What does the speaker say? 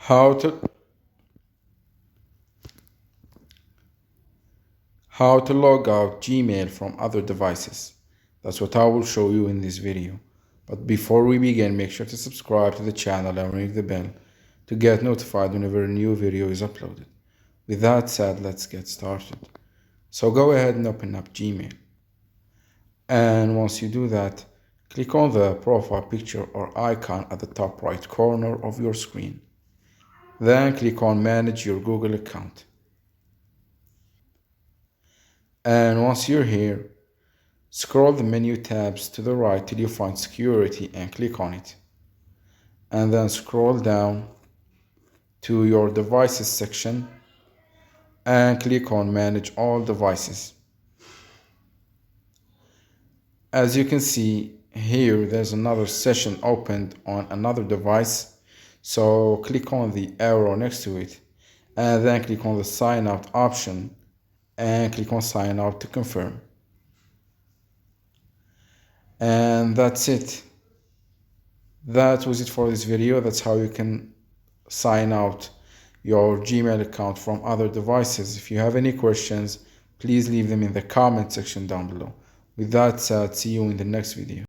How to log out Gmail from other devices. That's what I will show you in this video. But before we begin, make sure to subscribe to the channel and ring the bell to get notified whenever a new video is uploaded. With that said, let's get started. So go ahead and open up Gmail. And once you do that, click on the profile picture or icon at the top right corner of your screen. Then click on Manage your Google account. And once you're here, scroll the menu tabs to the right till you find Security and click on it. And then scroll down to your Devices section and click on Manage all devices. As you can see here, there's another session opened on another device. So click on the arrow next to it and then click on the Sign Out option and click on Sign Out to confirm. And that's it. That was it for this video. That's how you can sign out your Gmail account from other devices. If you have any questions, please leave them in the comment section down below. With that said, see you in the next video.